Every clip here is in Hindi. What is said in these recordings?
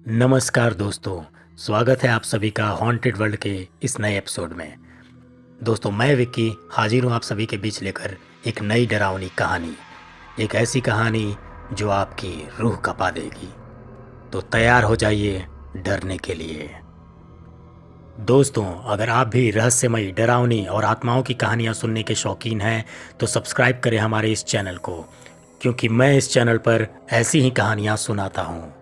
नमस्कार दोस्तों। स्वागत है आप सभी का हॉन्टेड वर्ल्ड के इस नए एपिसोड में। दोस्तों, मैं विक्की हाजिर हूँ आप सभी के बीच लेकर एक नई डरावनी कहानी, एक ऐसी कहानी जो आपकी रूह कँपा देगी। तो तैयार हो जाइए डरने के लिए। दोस्तों, अगर आप भी रहस्यमयी, डरावनी और आत्माओं की कहानियाँ सुनने के शौकीन हैं तो सब्सक्राइब करें हमारे इस चैनल को, क्योंकि मैं इस चैनल पर ऐसी ही कहानियाँ सुनाता हूँ।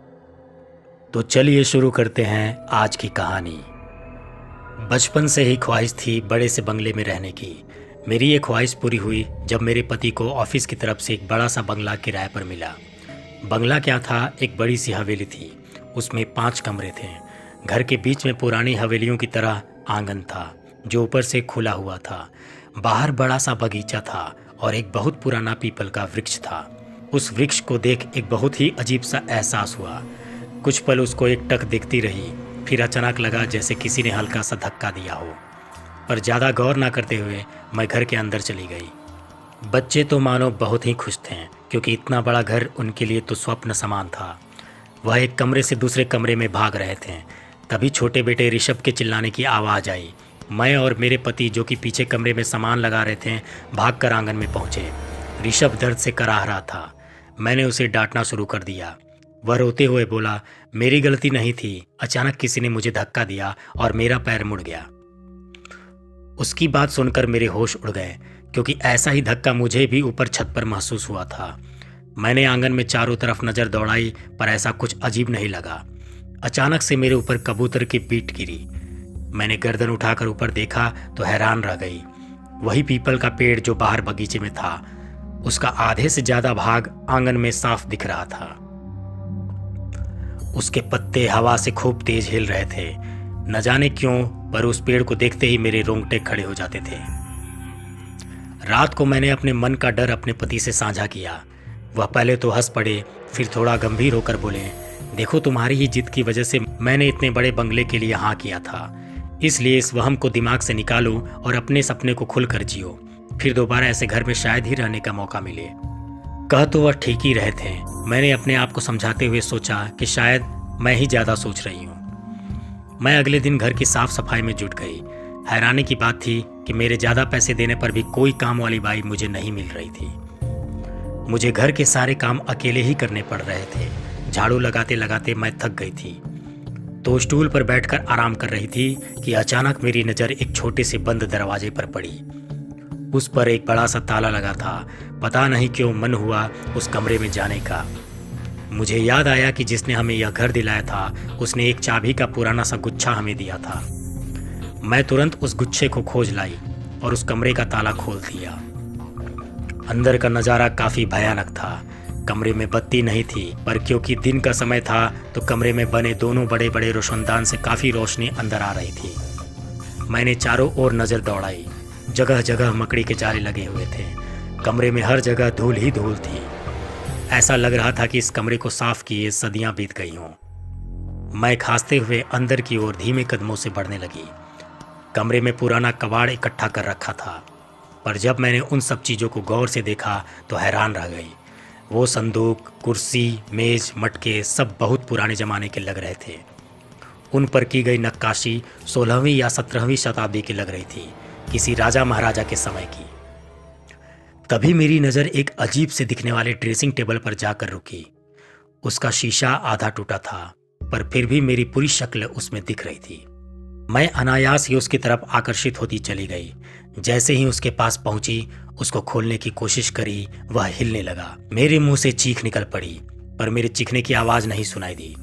तो चलिए शुरू करते हैं आज की कहानी। बचपन से ही ख्वाहिश थी बड़े से बंगले में रहने की। मेरी ये ख्वाहिश पूरी हुई जब मेरे पति को ऑफिस की तरफ से एक बड़ा सा बंगला किराए पर मिला। बंगला क्या था, एक बड़ी सी हवेली थी। उसमें 5 कमरे थे। घर के बीच में पुरानी हवेलियों की तरह आंगन था जो ऊपर से खुला हुआ था। बाहर बड़ा सा बगीचा था और एक बहुत पुराना पीपल का वृक्ष था। उस वृक्ष को देख एक बहुत ही अजीब सा एहसास हुआ। कुछ पल उसको एकटक देखती रही, फिर अचानक लगा जैसे किसी ने हल्का सा धक्का दिया हो। पर ज़्यादा गौर ना करते हुए मैं घर के अंदर चली गई। बच्चे तो मानो बहुत ही खुश थे, क्योंकि इतना बड़ा घर उनके लिए तो स्वप्न समान था। वह एक कमरे से दूसरे कमरे में भाग रहे थे। तभी छोटे बेटे ऋषभ के चिल्लाने की आवाज़ आई। मैं और मेरे पति, जो कि पीछे कमरे में सामान लगा रहे थे, भागकर आंगन में पहुँचे। ऋषभ दर्द से कराह रहा था। मैंने उसे डांटना शुरू कर दिया। वह रोते हुए बोला, मेरी गलती नहीं थी, अचानक किसी ने मुझे धक्का दिया और मेरा पैर मुड़ गया। उसकी बात सुनकर मेरे होश उड़ गए, क्योंकि ऐसा ही धक्का मुझे भी ऊपर छत पर महसूस हुआ था। मैंने आंगन में चारों तरफ नजर दौड़ाई, पर ऐसा कुछ अजीब नहीं लगा। अचानक से मेरे ऊपर कबूतर की पीठ गिरी। मैंने गर्दन उठाकर ऊपर देखा तो हैरान रह गई। वही पीपल का पेड़ जो बाहर बगीचे में था, उसका आधे से ज्यादा भाग आंगन में साफ दिख रहा था। उसके पत्ते हवा से खूब तेज हिल रहे थे। न जाने क्यों, पर उस पेड़ को देखते ही मेरे रोंगटे खड़े हो जाते थे। रात को मैंने अपने मन का डर अपने पति से साझा किया। वह पहले तो हंस पड़े, फिर थोड़ा गंभीर होकर बोले, देखो, तुम्हारी ही जिद की वजह से मैंने इतने बड़े बंगले के लिए हाँ किया था। इसलिए इस वहम को दिमाग से निकालो और अपने सपने को खुलकर जियो। फिर दोबारा ऐसे घर में शायद ही रहने का मौका मिले। कह तो वह ठीक ही रहे थे। मैंने अपने आप को समझाते हुए सोचा कि शायद मैं ही ज़्यादा सोच रही हूँ। मैं अगले दिन घर की साफ सफाई में जुट गई। हैरानी की बात थी कि मेरे ज़्यादा पैसे देने पर भी कोई काम वाली बाई मुझे नहीं मिल रही थी। मुझे घर के सारे काम अकेले ही करने पड़ रहे थे। झाड़ू लगाते लगाते मैं थक गई थी, तो स्टूल पर बैठकर आराम कर रही थी कि अचानक मेरी नज़र एक छोटे से बंद दरवाजे पर पड़ी। उस पर एक बड़ा सा ताला लगा था। पता नहीं क्यों मन हुआ उस कमरे में जाने का। मुझे याद आया कि जिसने हमें यह घर दिलाया था, उसने एक चाबी का पुराना सा गुच्छा हमें दिया था। मैं तुरंत उस गुच्छे को खोज लाई और उस कमरे का ताला खोल दिया। अंदर का नज़ारा काफ़ी भयानक था। कमरे में बत्ती नहीं थी, पर क्योंकि दिन का समय था तो कमरे में बने दोनों बड़े बड़े रोशनदान से काफ़ी रोशनी अंदर आ रही थी। मैंने चारों ओर नज़र दौड़ाई। जगह जगह मकड़ी के जाले लगे हुए थे। कमरे में हर जगह धूल ही धूल थी। ऐसा लग रहा था कि इस कमरे को साफ किए सदियां बीत गई हों। मैं खांसते हुए अंदर की ओर धीमे कदमों से बढ़ने लगी। कमरे में पुराना कबाड़ इकट्ठा कर रखा था, पर जब मैंने उन सब चीज़ों को गौर से देखा तो हैरान रह गई। वो संदूक, कुर्सी, मेज, मटके सब बहुत पुराने ज़माने के लग रहे थे। उन पर की गई नक्काशी 16वीं या 17वीं शताब्दी की लग रही थी, किसी राजा महाराजा के समय की। तभी मेरी नज़र एक अजीब से दिखने वाले ड्रेसिंग टेबल पर जाकर रुकी। उसका शीशा आधा टूटा था, पर फिर भी मेरी पूरी शक्ल उसमें दिख रही थी। मैं अनायास ही उसकी तरफ आकर्षित होती चली गई। जैसे ही उसके पास पहुंची, उसको खोलने की कोशिश करी, वह हिलने लगा। मेरे मुंह से चीख निकल पड़ी, पर मेरे चीखने की आवाज़ नहीं सुनाई दी।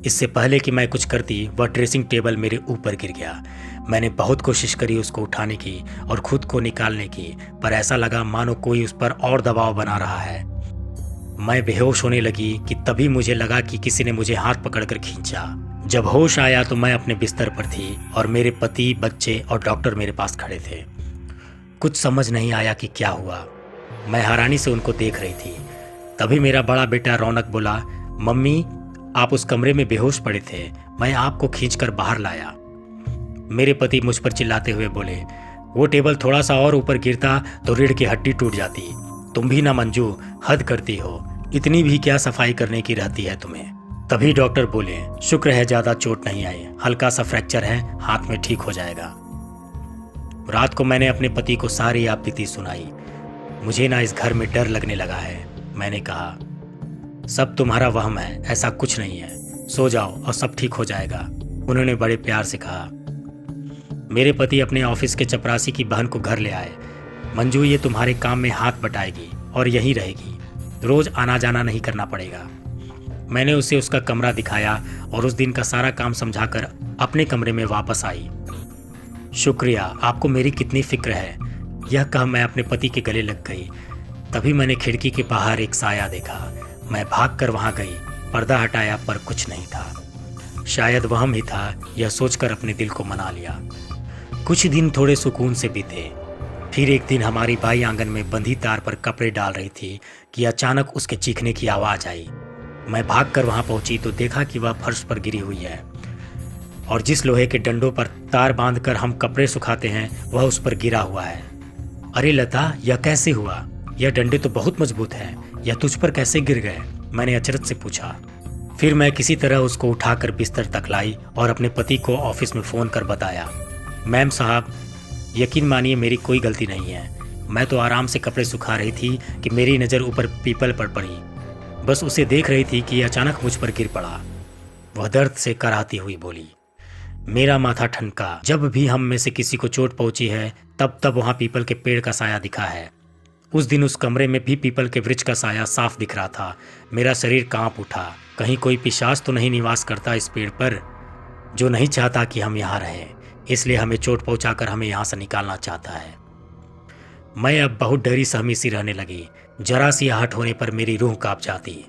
इससे पहले कि मैं कुछ करती, वह ड्रेसिंग टेबल मेरे ऊपर गिर गया। मैंने बहुत कोशिश करी उसको उठाने की और खुद को निकालने की, पर ऐसा लगा मानो कोई उस पर और दबाव बना रहा है। मैं बेहोश होने लगी कि तभी मुझे लगा कि किसी ने मुझे हाथ पकड़कर खींचा। जब होश आया तो मैं अपने बिस्तर पर थी और मेरे पति, बच्चे और डॉक्टर मेरे पास खड़े थे। कुछ समझ नहीं आया कि क्या हुआ। मैं हैरानी से उनको देख रही थी। तभी मेरा बड़ा बेटा रौनक बोला, मम्मी, आप उस कमरे में बेहोश पड़े थे, मैं आपको खींचकर बाहर लाया। मेरे पति मुझ पर चिल्लाते हुए बोले, वो टेबल थोड़ा सा और ऊपर गिरता तो रीढ़ की हड्डी टूट जाती। तुम भी ना मंजू, हद करती हो, इतनी भी क्या सफाई करने की रहती है तुम्हें। तभी डॉक्टर बोले, शुक्र है ज़्यादा चोट नहीं आई, हल्का सा फ्रैक्चर है, हाथ में ठीक हो जाएगा। रात को मैंने अपने पति को सारी आप बीती सुनाई। मुझे ना इस घर में डर लगने लगा है। मैंने कहा, सब तुम्हारा वहम है, ऐसा कुछ नहीं है, सो जाओ और सब ठीक हो जाएगा। उन्होंने बड़े प्यार से कहा। मेरे पति अपने ऑफिस के चपरासी की बहन को घर ले आए। मंजू, ये तुम्हारे काम में हाथ बटाएगी और यहीं रहेगी, रोज आना जाना नहीं करना पड़ेगा। मैंने उसे उसका कमरा दिखाया और उस दिन का सारा काम समझाकर अपने कमरे में वापस आई। शुक्रिया, आपको मेरी कितनी फिक्र है, यह कह मैं अपने पति के गले लग गई। तभी मैंने खिड़की के बाहर एक साया देखा। मैं भागकर वहां गई, पर्दा हटाया पर कुछ नहीं था। शायद वहम ही था, यह सोचकर अपने दिल को मना लिया। कुछ दिन थोड़े सुकून से बीते। फिर एक दिन हमारी बाई आंगन में बंधी तार पर कपड़े डाल रही थी कि अचानक उसके चीखने की आवाज़ आई। मैं भागकर वहां पहुंची तो देखा कि वह फर्श पर गिरी हुई है और जिस लोहे के डंडों पर तार बांधकर हम कपड़े सुखाते हैं वह उस पर गिरा हुआ है। अरे लता, यह कैसे हुआ? यह डंडे तो बहुत मजबूत हैं, यह तुझ पर कैसे गिर गए? मैंने अचरज से पूछा। फिर मैं किसी तरह उसको उठाकर बिस्तर तक लाई और अपने पति को ऑफिस में फ़ोन कर बताया। मैम साहब, यकीन मानिए मेरी कोई गलती नहीं है। मैं तो आराम से कपड़े सुखा रही थी कि मेरी नज़र ऊपर पीपल पर पड़ी। बस उसे देख रही थी कि अचानक मुझ पर गिर पड़ा। वह दर्द से कराहती हुई बोली। मेरा माथा ठनका। जब भी हम में से किसी को चोट पहुंची है तब तब वहां पीपल के पेड़ का साया दिखा है। उस दिन उस कमरे में भी पीपल के वृक्ष का साया साफ दिख रहा था। मेरा शरीर कांप उठा। कहीं कोई पिशाच तो नहीं निवास करता इस पेड़ पर, जो नहीं चाहता कि हम यहाँ रहें, इसलिए हमें चोट पहुंचाकर हमें यहाँ से निकालना चाहता है। मैं अब बहुत डरी सहमी सी रहने लगी। जरा सी आहट होने पर मेरी रूह कांप जाती।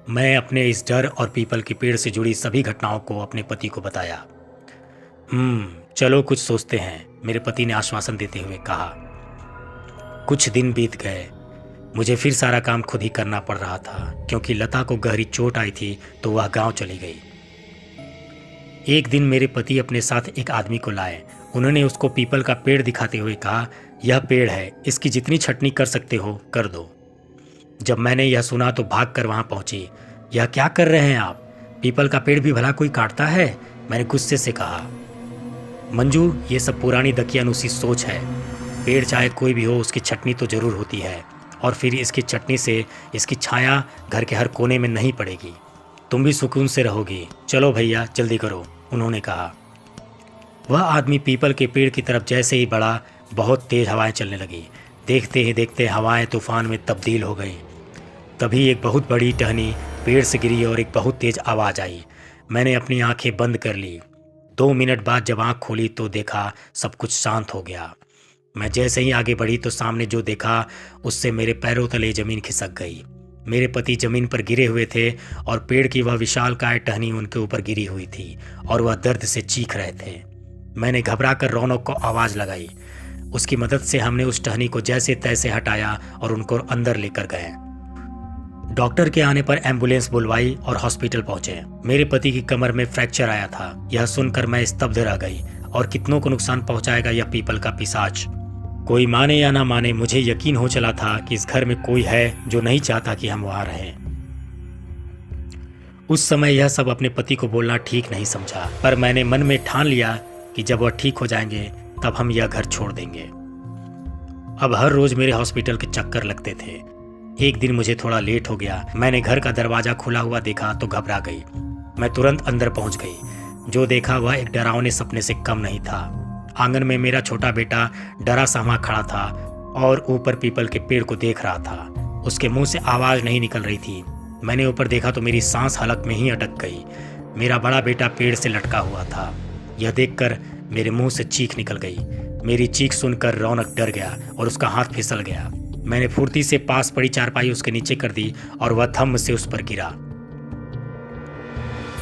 मैं अपने इस डर और पीपल के पेड़ से जुड़ी सभी घटनाओं को अपने पति को बताया। चलो कुछ सोचते हैं, मेरे पति ने आश्वासन देते हुए कहा। कुछ दिन बीत गए। मुझे फिर सारा काम खुद ही करना पड़ रहा था क्योंकि लता को गहरी चोट आई थी तो वह गांव चली गई। एक दिन मेरे पति अपने साथ एक आदमी को लाए। उन्होंने उसको पीपल का पेड़ दिखाते हुए कहा, यह पेड़ है, इसकी जितनी छटनी कर सकते हो कर दो। जब मैंने यह सुना तो भागकर वहां पहुंची। यह क्या कर रहे हैं आप? पीपल का पेड़ भी भला कोई काटता है? मैंने गुस्से से कहा। मंजू, ये सब पुरानी दकियानुसी सोच है। पेड़ चाहे कोई भी हो उसकी छटनी तो जरूर होती है, और फिर इसकी चटनी से इसकी छाया घर के हर कोने में नहीं पड़ेगी। तुम भी सुकून से रहोगी। चलो भैया जल्दी करो, उन्होंने कहा। वह आदमी पीपल के पेड़ की तरफ जैसे ही बढ़ा, बहुत तेज हवाएं चलने लगी। देखते ही देखते हवाएं तूफान में तब्दील हो गई। तभी एक बहुत बड़ी टहनी पेड़ से गिरी और एक बहुत तेज आवाज़ आई। मैंने अपनी आंखें बंद कर ली। 2 मिनट बाद जब आंख खोली तो देखा सब कुछ शांत हो गया। मैं जैसे ही आगे बढ़ी तो सामने जो देखा उससे मेरे पैरों तले जमीन खिसक गई। मेरे पति जमीन पर गिरे हुए थे और पेड़ की वह विशालकाय टहनी उनके ऊपर गिरी हुई थी और वह दर्द से चीख रहे थे। मैंने घबराकर रौनक को आवाज़ लगाई। उसकी मदद से हमने उस टहनी को जैसे तैसे हटाया और उनको अंदर लेकर गए। डॉक्टर के आने पर एम्बुलेंस बुलवाई और हॉस्पिटल पहुंचे। मेरे पति की कमर में फ्रैक्चर आया था। यह सुनकर मैं स्तब्ध रह गई। और कितनों को नुकसान पहुंचाएगा यह पीपल का पिशाच? कोई माने या ना माने, मुझे यकीन हो चला था कि इस घर में कोई है जो नहीं चाहता कि हम वहां रहें। उस समय यह सब अपने पति को बोलना ठीक नहीं समझा, पर मैंने मन में ठान लिया कि जब वह ठीक हो जाएंगे तब हम यह घर छोड़ देंगे। अब हर रोज मेरे हॉस्पिटल के चक्कर लगते थे। एक दिन मुझे थोड़ा लेट हो गया। मैंने घर का दरवाजा खुला हुआ देखा तो घबरा गई। मैं तुरंत अंदर पहुंच गई। जो देखा वह एक डरावने सपने से कम नहीं था। आंगन में मेरा छोटा बेटा डरा सहमा खड़ा था और ऊपर पीपल के पेड़ को देख रहा था। उसके मुंह से आवाज नहीं निकल रही थी। मैंने ऊपर देखा तो मेरी सांस हलक में ही अटक गई। मेरा बड़ा बेटा पेड़ से लटका हुआ था। यह देखकर मेरे मुंह से चीख निकल गई। मेरी चीख सुनकर रौनक डर गया और उसका हाथ फिसल गया। मैंने फुर्ती से पास पड़ी चारपाई उसके नीचे कर दी और वह थम से उस पर गिरा।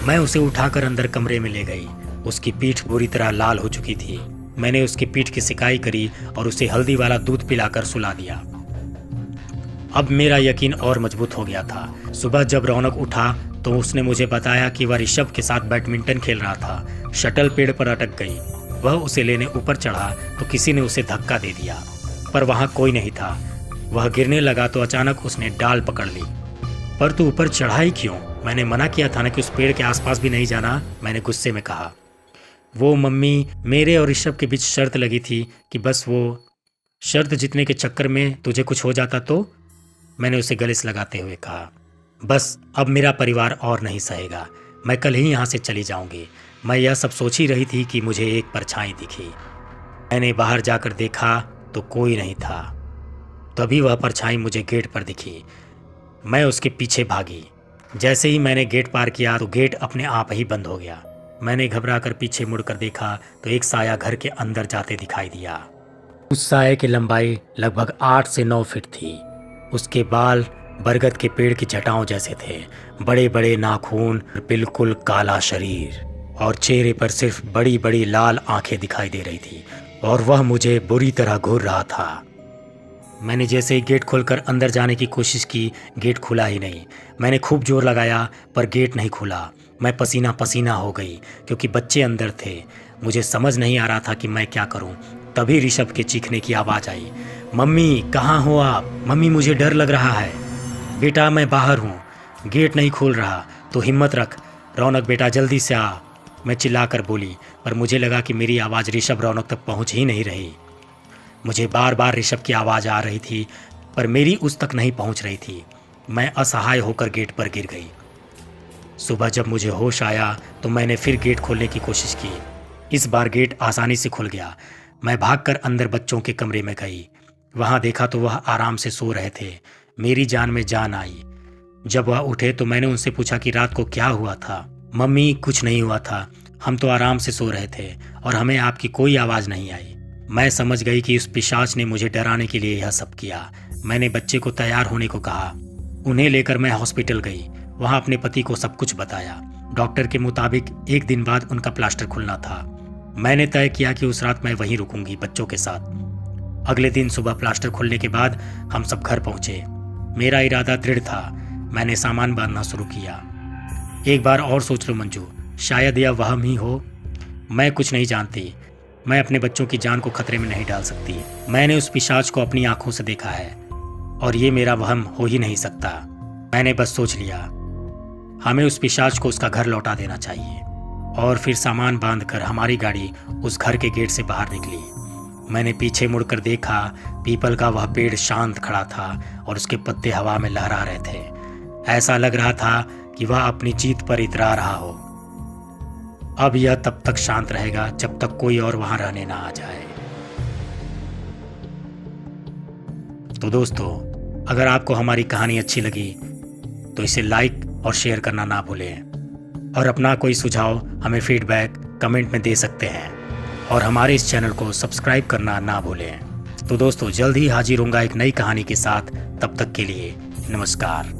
मैं उसे उठाकर अंदर कमरे में ले गई। उसकी पीठ बुरी तरह लाल हो चुकी थी। मैंने उसकी पीठ की सिकाई करी और उसे हल्दी वाला दूध पिलाकर सुला दिया। अब मेरा यकीन और मजबूत हो गया था। सुबह जब रौनक उठा तो उसने मुझे बताया कि वह ऋषभ के साथ बैडमिंटन खेल रहा था। शटल पेड़ पर अटक गई। वह उसे लेने ऊपर चढ़ा तो किसी ने उसे धक्का दे दिया, पर वहां कोई नहीं था। वह गिरने लगा तो अचानक उसने डाल पकड़ ली। पर तू ऊपर चढ़ा ही क्यों? मैंने मना किया था ना कि उस पेड़ के आसपास भी नहीं जाना, मैंने गुस्से में कहा। वो मम्मी, मेरे और ऋषभ के बीच शर्त लगी थी कि बस वो शर्त जीतने के चक्कर में तुझे कुछ हो जाता तो, मैंने उसे गले से लगाते हुए कहा। बस अब मेरा परिवार और नहीं सहेगा, मैं कल ही यहाँ से चली जाऊंगी। मैं यह सब सोच ही रही थी कि मुझे एक परछाई दिखी। मैंने बाहर जाकर देखा तो कोई नहीं था। तभी वह परछाई मुझे गेट पर दिखी। मैं उसके पीछे भागी। जैसे ही मैंने गेट पार किया तो गेट अपने आप ही बंद हो गया। मैंने घबराकर पीछे मुड़कर देखा तो एक साया घर के अंदर जाते दिखाई दिया। उस साये की लंबाई लगभग 8 से 9 फीट थी। उसके बाल बरगद के पेड़ की जटाओं जैसे थे, बड़े बड़े नाखून, बिल्कुल काला शरीर और चेहरे पर सिर्फ बड़ी बड़ी लाल आंखें दिखाई दे रही थी और वह मुझे बुरी तरह घूर रहा था। मैंने जैसे ही गेट खोलकर अंदर जाने की कोशिश की, गेट खुला ही नहीं। मैंने खूब जोर लगाया पर गेट नहीं खुला। मैं पसीना पसीना हो गई क्योंकि बच्चे अंदर थे। मुझे समझ नहीं आ रहा था कि मैं क्या करूं। तभी ऋषभ के चीखने की आवाज़ आई, मम्मी कहाँ हो आप? मम्मी मुझे डर लग रहा है। बेटा मैं बाहर हूँ, गेट नहीं खोल रहा तो हिम्मत रख। रौनक बेटा जल्दी से आ, मैं चिल्लाकर बोली। पर मुझे लगा कि मेरी आवाज़ ऋषभ रौनक तक पहुँच ही नहीं रही। मुझे बार बार ऋषभ की आवाज़ आ रही थी पर मेरी उस तक नहीं पहुंच रही थी। मैं असहाय होकर गेट पर गिर गई। सुबह जब मुझे होश आया तो मैंने फिर गेट खोलने की कोशिश की। इस बार गेट आसानी से खुल गया। मैं भागकर अंदर बच्चों के कमरे में गई। वहां देखा तो वह आराम से सो रहे थे। मेरी जान में जान आई। जब वह उठे तो मैंने उनसे पूछा कि रात को क्या हुआ था। मम्मी कुछ नहीं हुआ था, हम तो आराम से सो रहे थे और हमें आपकी कोई आवाज़ नहीं आई। मैं समझ गई कि उस पिशाच ने मुझे डराने के लिए यह सब किया। मैंने बच्चे को तैयार होने को कहा। उन्हें लेकर मैं हॉस्पिटल गई। वहां अपने पति को सब कुछ बताया। डॉक्टर के मुताबिक 1 दिन बाद उनका प्लास्टर खुलना था। मैंने तय किया कि उस रात मैं वहीं रुकूंगी बच्चों के साथ। अगले दिन सुबह प्लास्टर खुलने के बाद हम सब घर पहुंचे। मेरा इरादा दृढ़ था। मैंने सामान बांधना शुरू किया। एक बार और सोच लो मंजू, शायद यह वहम ही हो। मैं कुछ नहीं जानती। मैं अपने बच्चों की जान को खतरे में नहीं डाल सकती। मैंने उस पिशाच को अपनी आंखों से देखा है और ये मेरा वहम हो ही नहीं सकता। मैंने बस सोच लिया, हमें उस पिशाच को उसका घर लौटा देना चाहिए। और फिर सामान बांधकर हमारी गाड़ी उस घर के गेट से बाहर निकली। मैंने पीछे मुड़कर देखा, पीपल का वह पेड़ शांत खड़ा था और उसके पत्ते हवा में लहरा रहे थे। ऐसा लग रहा था कि वह अपनी जीत पर इतरा रहा हो। अब यह तब तक शांत रहेगा जब तक कोई और वहां रहने ना आ जाए। तो दोस्तों, अगर आपको हमारी कहानी अच्छी लगी तो इसे लाइक और शेयर करना ना भूलें और अपना कोई सुझाव हमें फीडबैक कमेंट में दे सकते हैं और हमारे इस चैनल को सब्सक्राइब करना ना भूलें। तो दोस्तों, जल्द ही हाजिर होऊंगा एक नई कहानी के साथ। तब तक के लिए नमस्कार।